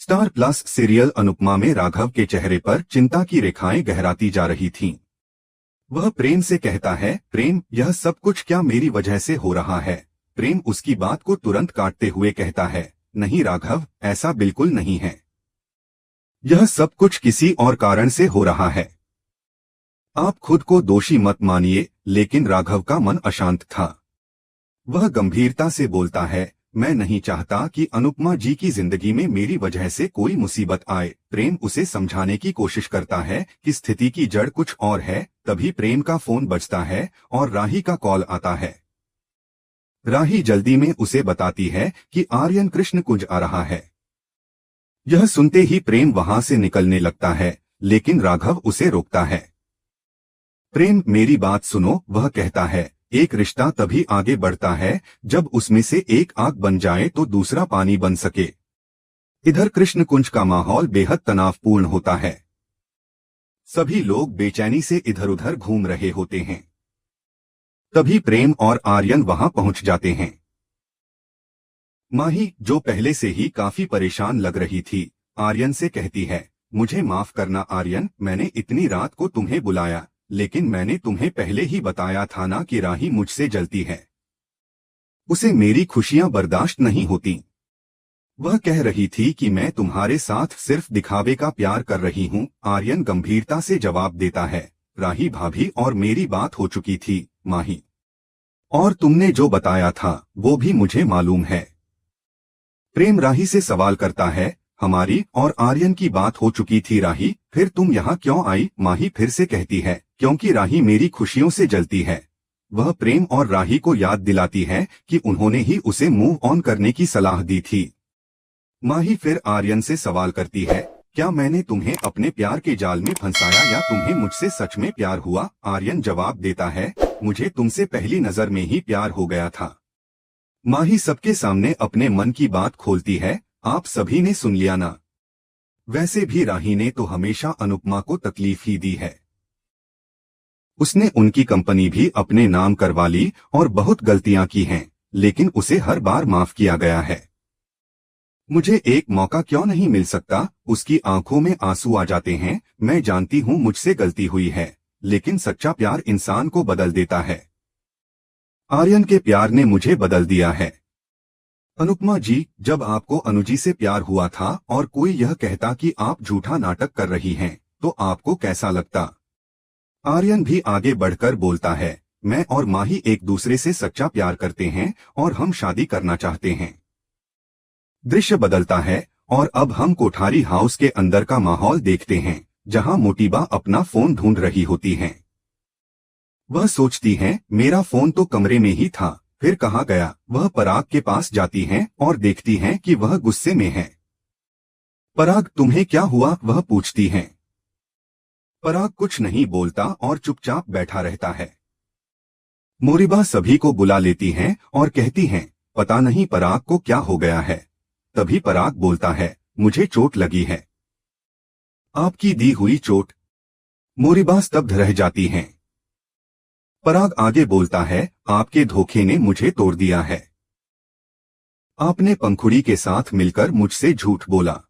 Star plus serial Anupama में राघव के चेहरे पर चिंता की रेखाएं गहराती जा रही थीं। वह प्रेम से कहता है, प्रेम, यह सब कुछ क्या मेरी वजह से हो रहा है? प्रेम उसकी बात को तुरंत काटते हुए कहता है, नहीं राघव, ऐसा बिल्कुल नहीं है। यह सब कुछ किसी और कारण से हो रहा है। आप खुद को दोषी मत मानिए। लेकिन राघव का मन अशांत था। वह गंभीरता से बोलता है, मैं नहीं चाहता कि अनुपमा जी की जिंदगी में मेरी वजह से कोई मुसीबत आए। प्रेम उसे समझाने की कोशिश करता है कि स्थिति की जड़ कुछ और है। तभी प्रेम का फोन बजता है और राही का कॉल आता है। राही जल्दी में उसे बताती है कि आर्यन कृष्ण कुंज आ रहा है। यह सुनते ही प्रेम वहां से निकलने लगता है, लेकिन राघव उसे रोकता है। प्रेम, मेरी बात सुनो, वह कहता है। एक रिश्ता तभी आगे बढ़ता है जब उसमें से एक आग बन जाए तो दूसरा पानी बन सके। इधर कृष्ण कुंज का माहौल बेहद तनावपूर्ण होता है। सभी लोग बेचैनी से इधर उधर घूम रहे होते हैं। तभी प्रेम और आर्यन वहां पहुंच जाते हैं। माही, जो पहले से ही काफी परेशान लग रही थी, आर्यन से कहती है, मुझे माफ करना आर्यन, मैंने इतनी रात को तुम्हें बुलाया, लेकिन मैंने तुम्हें पहले ही बताया था ना कि राही मुझसे जलती है। उसे मेरी खुशियां बर्दाश्त नहीं होती। वह कह रही थी कि मैं तुम्हारे साथ सिर्फ दिखावे का प्यार कर रही हूँ। आर्यन गंभीरता से जवाब देता है, राही भाभी और मेरी बात हो चुकी थी माही, और तुमने जो बताया था वो भी मुझे मालूम है। प्रेम राही से सवाल करता है, हमारी और आर्यन की बात हो चुकी थी राही, फिर तुम यहाँ क्यों आई? माही फिर से कहती है, क्योंकि राही मेरी खुशियों से जलती है। वह प्रेम और राही को याद दिलाती है कि उन्होंने ही उसे मूव ऑन करने की सलाह दी थी। माही फिर आर्यन से सवाल करती है, क्या मैंने तुम्हें अपने प्यार के जाल में फंसाया या तुम्हें मुझसे सच में प्यार हुआ? आर्यन जवाब देता है, मुझे तुमसे पहली नजर में ही प्यार हो गया था। माही सबके सामने अपने मन की बात खोलती है, आप सभी ने सुन लिया ना? वैसे भी राही ने तो हमेशा अनुपमा को तकलीफ ही दी है। उसने उनकी कंपनी भी अपने नाम करवा ली और बहुत गलतियां की हैं, लेकिन उसे हर बार माफ किया गया है। मुझे एक मौका क्यों नहीं मिल सकता? उसकी आंखों में आंसू आ जाते हैं। मैं जानती हूँ मुझसे गलती हुई है, लेकिन सच्चा प्यार इंसान को बदल देता है। आर्यन के प्यार ने मुझे बदल दिया है। अनुपमा जी, जब आपको अनुजी से प्यार हुआ था और कोई यह कहता कि आप झूठा नाटक कर रही हैं, तो आपको कैसा लगता? आर्यन भी आगे बढ़कर बोलता है, मैं और माही एक दूसरे से सच्चा प्यार करते हैं और हम शादी करना चाहते हैं। दृश्य बदलता है और अब हम कोठारी हाउस के अंदर का माहौल देखते हैं, जहां मोटीबा अपना फोन ढूंढ रही होती हैं। वह सोचती हैं, मेरा फोन तो कमरे में ही था, फिर कहाँ गया? वह पराग के पास जाती हैं और देखती हैं कि वह गुस्से में है। पराग, तुम्हें क्या हुआ? वह पूछती हैं। पराग कुछ नहीं बोलता और चुपचाप बैठा रहता है। मोरीबा सभी को बुला लेती हैं और कहती हैं, पता नहीं पराग को क्या हो गया है। तभी पराग बोलता है, मुझे चोट लगी है। आपकी दी हुई चोट? मोरीबा स्तब्ध रह जाती हैं। पराग आगे बोलता है, आपके धोखे ने मुझे तोड़ दिया है। आपने पंखुड़ी के साथ मिलकर मुझसे झूठ बोला।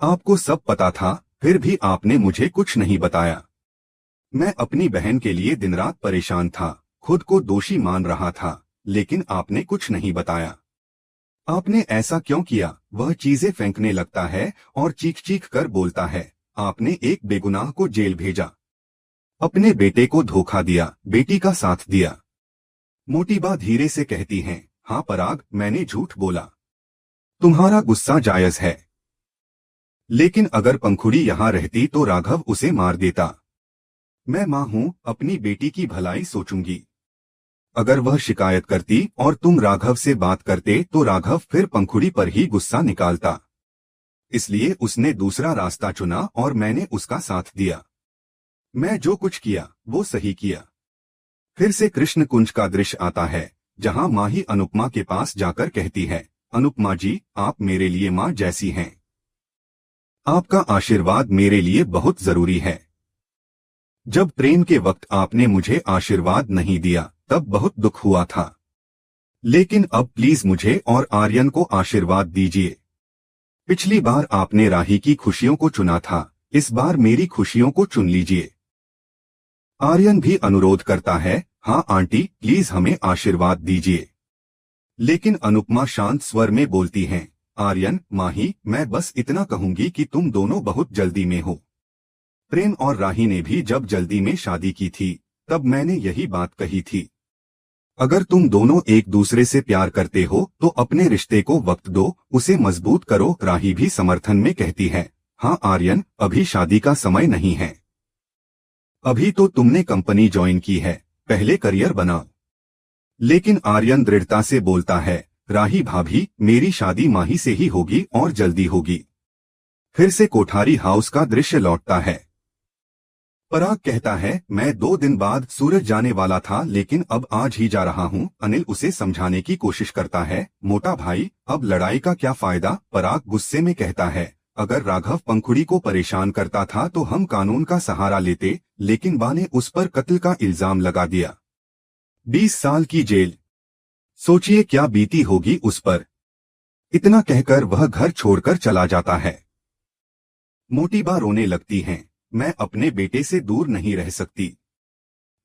आपको सब पता था, फिर भी आपने मुझे कुछ नहीं बताया। मैं अपनी बहन के लिए दिन रात परेशान था, खुद को दोषी मान रहा था, लेकिन आपने कुछ नहीं बताया। आपने ऐसा क्यों किया? वह चीजें फेंकने लगता है और चीख चीख कर बोलता है, आपने एक बेगुनाह को जेल भेजा, अपने बेटे को धोखा दिया, बेटी का साथ दिया। मोटीबा धीरे से कहती हैं, हाँ पराग, मैंने झूठ बोला। तुम्हारा गुस्सा जायज है, लेकिन अगर पंखुड़ी यहाँ रहती तो राघव उसे मार देता। मैं माँ हूँ, अपनी बेटी की भलाई सोचूंगी। अगर वह शिकायत करती और तुम राघव से बात करते तो राघव फिर पंखुड़ी पर ही गुस्सा निकालता। इसलिए उसने दूसरा रास्ता चुना और मैंने उसका साथ दिया। मैं जो कुछ किया वो सही किया। फिर से कृष्ण कुंज का दृश्य आता है, जहां माही अनुपमा के पास जाकर कहती है, अनुपमा जी, आप मेरे लिए माँ जैसी हैं। आपका आशीर्वाद मेरे लिए बहुत जरूरी है। जब प्रेम के वक्त आपने मुझे आशीर्वाद नहीं दिया तब बहुत दुख हुआ था, लेकिन अब प्लीज मुझे और आर्यन को आशीर्वाद दीजिए। पिछली बार आपने राही की खुशियों को चुना था, इस बार मेरी खुशियों को चुन लीजिए। आर्यन भी अनुरोध करता है, हाँ आंटी प्लीज हमें आशीर्वाद दीजिए। लेकिन अनुपमा शांत स्वर में बोलती हैं, आर्यन माही मैं बस इतना कहूंगी कि तुम दोनों बहुत जल्दी में हो। प्रेम और राही ने भी जब जल्दी में शादी की थी तब मैंने यही बात कही थी। अगर तुम दोनों एक दूसरे से प्यार करते हो तो अपने रिश्ते को वक्त दो, उसे मजबूत करो। राही भी समर्थन में कहती है, हाँ आर्यन अभी शादी का समय नहीं है, अभी तो तुमने कंपनी ज्वाइन की है, पहले करियर बनाओ। लेकिन आर्यन दृढ़ता से बोलता है, राही भाभी मेरी शादी माही से ही होगी और जल्दी होगी। फिर से कोठारी हाउस का दृश्य लौटता है। पराग कहता है, मैं 2 दिन बाद सूरज जाने वाला था लेकिन अब आज ही जा रहा हूँ। अनिल उसे समझाने की कोशिश करता है, मोटा भाई अब लड़ाई का क्या फायदा। पराग गुस्से में कहता है, अगर राघव पंखुड़ी को परेशान करता था तो हम कानून का सहारा लेते, लेकिन बा ने उस पर कत्ल का इल्जाम लगा दिया। 20 साल की जेल, सोचिए क्या बीती होगी उस पर। इतना कहकर वह घर छोड़कर चला जाता है। मोटी बा रोने लगती हैं, मैं अपने बेटे से दूर नहीं रह सकती,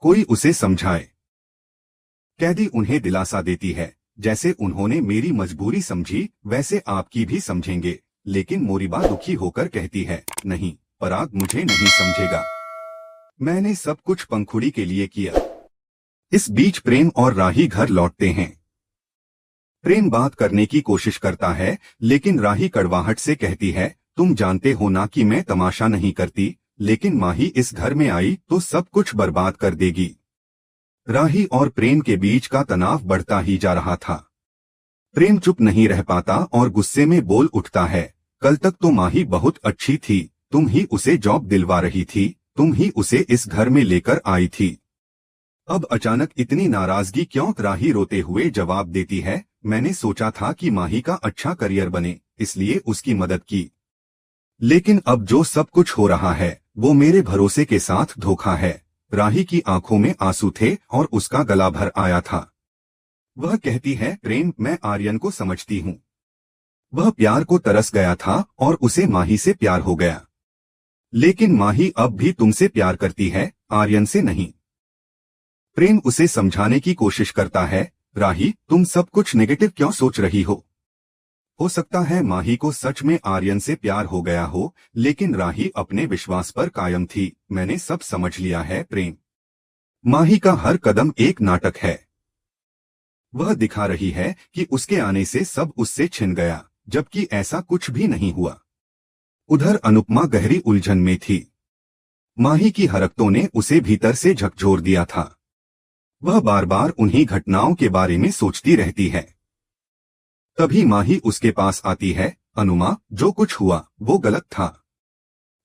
कोई उसे समझाए। कैदी उन्हें दिलासा देती है, जैसे उन्होंने मेरी मजबूरी समझी वैसे आपकी भी समझेंगे। लेकिन मोरीबा दुखी होकर कहती है, नहीं पराग मुझे नहीं समझेगा, मैंने सब कुछ पंखुड़ी के लिए किया। इस बीच प्रेम और राही घर लौटते हैं। प्रेम बात करने की कोशिश करता है लेकिन राही कड़वाहट से कहती है, तुम जानते हो ना कि मैं तमाशा नहीं करती, लेकिन माही इस घर में आई तो सब कुछ बर्बाद कर देगी। राही और प्रेम के बीच का तनाव बढ़ता ही जा रहा था। प्रेम चुप नहीं रह पाता और गुस्से में बोल उठता है, कल तक तो माही बहुत अच्छी थी, तुम ही उसे जॉब दिलवा रही थी, तुम ही उसे इस घर में लेकर आई थी, अब अचानक इतनी नाराजगी क्यों। राही रोते हुए जवाब देती है, मैंने सोचा था कि माही का अच्छा करियर बने इसलिए उसकी मदद की, लेकिन अब जो सब कुछ हो रहा है वो मेरे भरोसे के साथ धोखा है। राही की आंखों में आंसू थे और उसका गला भर आया था। वह कहती है, प्रेम मैं आर्यन को समझती हूँ, वह प्यार को तरस गया था और उसे माही से प्यार हो गया, लेकिन माही अब भी तुमसे प्यार करती है, आर्यन से नहीं। प्रेम उसे समझाने की कोशिश करता है, राही तुम सब कुछ नेगेटिव क्यों सोच रही हो सकता है माही को सच में आर्यन से प्यार हो गया हो, लेकिन राही अपने विश्वास पर कायम थी। मैंने सब समझ लिया है प्रेम, माही का हर कदम एक नाटक है, वह दिखा रही है कि उसके आने से सब उससे छिन गया, जबकि ऐसा कुछ भी नहीं हुआ। उधर अनुपमा गहरी उलझन में थी। माही की हरकतों ने उसे भीतर से झकझोर दिया था। वह बार बार उन्हीं घटनाओं के बारे में सोचती रहती है। तभी माही उसके पास आती है, अनुमा जो कुछ हुआ वो गलत था,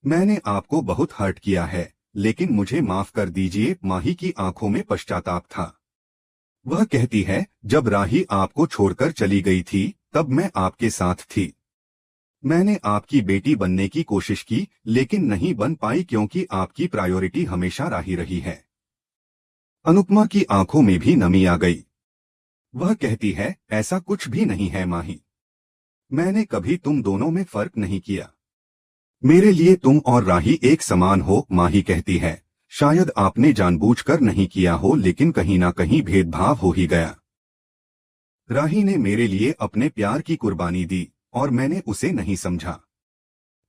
मैंने आपको बहुत हर्ट किया है, लेकिन मुझे माफ कर दीजिए। माही की आंखों में पश्चाताप था। वह कहती है, जब राही आपको छोड़कर चली गई थी तब मैं आपके साथ थी, मैंने आपकी बेटी बनने की कोशिश की लेकिन नहीं बन पाई क्योंकि आपकी प्रायोरिटी हमेशा राही रही है। अनुपमा की आंखों में भी नमी आ गई। वह कहती है, ऐसा कुछ भी नहीं है माही, मैंने कभी तुम दोनों में फर्क नहीं किया, मेरे लिए तुम और राही एक समान हो। माही कहती है, शायद आपने जानबूझकर नहीं किया हो लेकिन कहीं ना कहीं भेदभाव हो ही गया। राही ने मेरे लिए अपने प्यार की कुर्बानी दी और मैंने उसे नहीं समझा,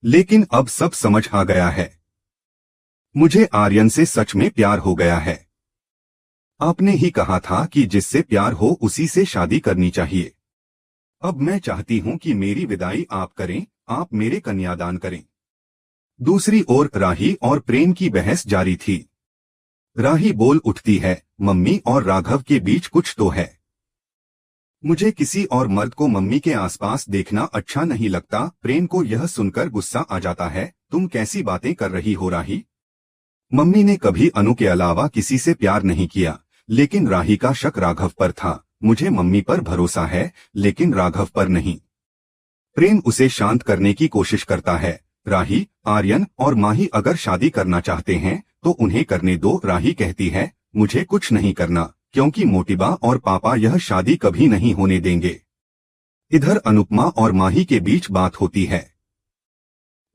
लेकिन अब सब समझ आ गया है, मुझे आर्यन से सच में प्यार हो गया है। आपने ही कहा था कि जिससे प्यार हो उसी से शादी करनी चाहिए। अब मैं चाहती हूँ कि मेरी विदाई आप करें, आप मेरे कन्यादान करें। दूसरी ओर राही और प्रेम की बहस जारी थी। राही बोल उठती है, मम्मी और राघव के बीच कुछ तो है, मुझे किसी और मर्द को मम्मी के आसपास देखना अच्छा नहीं लगता। प्रेम को यह सुनकर गुस्सा आ जाता है, तुम कैसी बातें कर रही हो राही, मम्मी ने कभी अनु के अलावा किसी से प्यार नहीं किया, लेकिन राही का शक राघव पर था। मुझे मम्मी पर भरोसा है लेकिन राघव पर नहीं। प्रेम उसे शांत करने की कोशिश करता है, राही आर्यन और माही अगर शादी करना चाहते हैं तो उन्हें करने दो। राही कहती है, मुझे कुछ नहीं करना क्योंकि मोटिबा और पापा यह शादी कभी नहीं होने देंगे। इधर अनुपमा और माही के बीच बात होती है।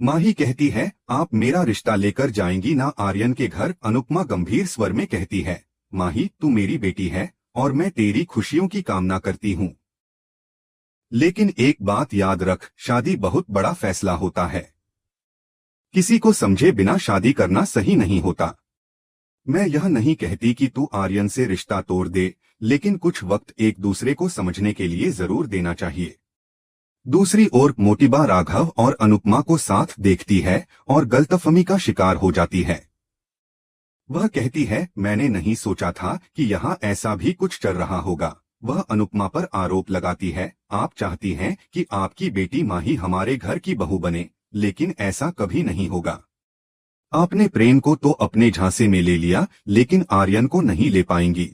माही कहती है, आप मेरा रिश्ता लेकर जाएंगी ना आर्यन के घर। अनुपमा गंभीर स्वर में कहती है, माही तू मेरी बेटी है और मैं तेरी खुशियों की कामना करती हूँ, लेकिन एक बात याद रख, शादी बहुत बड़ा फैसला होता है। किसी को समझे बिना शादी करना सही नहीं होता। मैं यह नहीं कहती कि तू आर्यन से रिश्ता तोड़ दे, लेकिन कुछ वक्त एक दूसरे को समझने के लिए जरूर देना चाहिए। दूसरी ओर मोटिबा राघव और अनुपमा को साथ देखती है और गलतफहमी का शिकार हो जाती है। वह कहती है, मैंने नहीं सोचा था कि यहाँ ऐसा भी कुछ चल रहा होगा। वह अनुपमा पर आरोप लगाती है, आप चाहती हैं कि आपकी बेटी माही हमारे घर की बहू बने, लेकिन ऐसा कभी नहीं होगा। आपने प्रेम को तो अपने झांसे में ले लिया, लेकिन आर्यन को नहीं ले पाएंगी।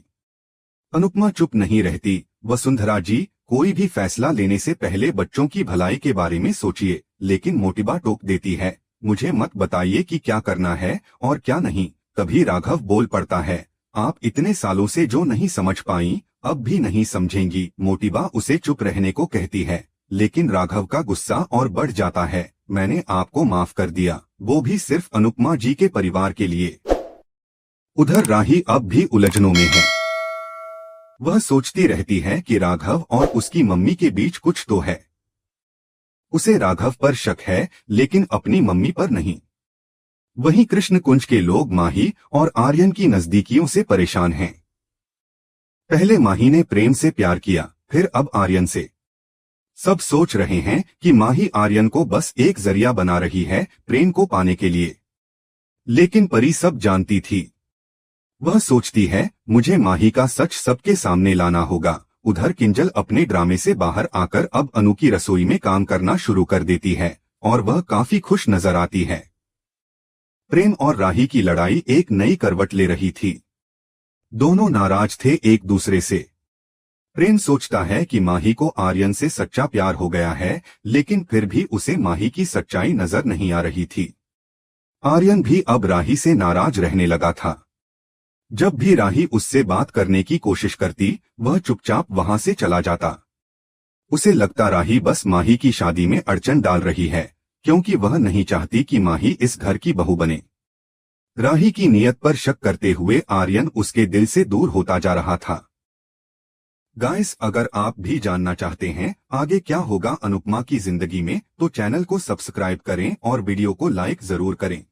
अनुपमा चुप नहीं रहती। वसुंधरा जी, कोई भी फैसला लेने से पहले बच्चों की भलाई के बारे में सोचिए। लेकिन मोटिबा टोक देती है, मुझे मत बताइए कि क्या करना है और क्या नहीं। तभी राघव बोल पड़ता है, आप इतने सालों से जो नहीं समझ पाई, अब भी नहीं समझेंगी। मोटिबा उसे चुप रहने को कहती है, लेकिन राघव का गुस्सा और बढ़ जाता है। मैंने आपको माफ कर दिया, वो भी सिर्फ अनुपमा जी के परिवार के लिए। उधर राही अब भी उलझनों में है। वह सोचती रहती है कि राघव और उसकी मम्मी के बीच कुछ तो है। उसे राघव पर शक है, लेकिन अपनी मम्मी पर नहीं। वहीं कृष्ण कुंज के लोग माही और आर्यन की नजदीकियों से परेशान हैं। पहले माही ने प्रेम से प्यार किया, फिर अब आर्यन से। सब सोच रहे हैं कि माही आर्यन को बस एक जरिया बना रही है प्रेम को पाने के लिए। लेकिन परी सब जानती थी। वह सोचती है, मुझे माही का सच सबके सामने लाना होगा। उधर किंजल अपने ड्रामे से बाहर आकर अब अनु की रसोई में काम करना शुरू कर देती है और वह काफी खुश नजर आती है। प्रेम और राही की लड़ाई एक नई करवट ले रही थी। दोनों नाराज थे एक दूसरे से। प्रेम सोचता है कि माही को आर्यन से सच्चा प्यार हो गया है, लेकिन फिर भी उसे माही की सच्चाई नजर नहीं आ रही थी। आर्यन भी अब राही से नाराज रहने लगा था। जब भी राही उससे बात करने की कोशिश करती, वह चुपचाप वहां से चला जाता। उसे लगता राही बस माही की शादी में अड़चन डाल रही है, क्योंकि वह नहीं चाहती कि माही इस घर की बहू बने। राही की नीयत पर शक करते हुए आर्यन उसके दिल से दूर होता जा रहा था। गाइस, अगर आप भी जानना चाहते हैं आगे क्या होगा अनुपमा की जिंदगी में, तो चैनल को सब्सक्राइब करें और वीडियो को लाइक जरूर करें।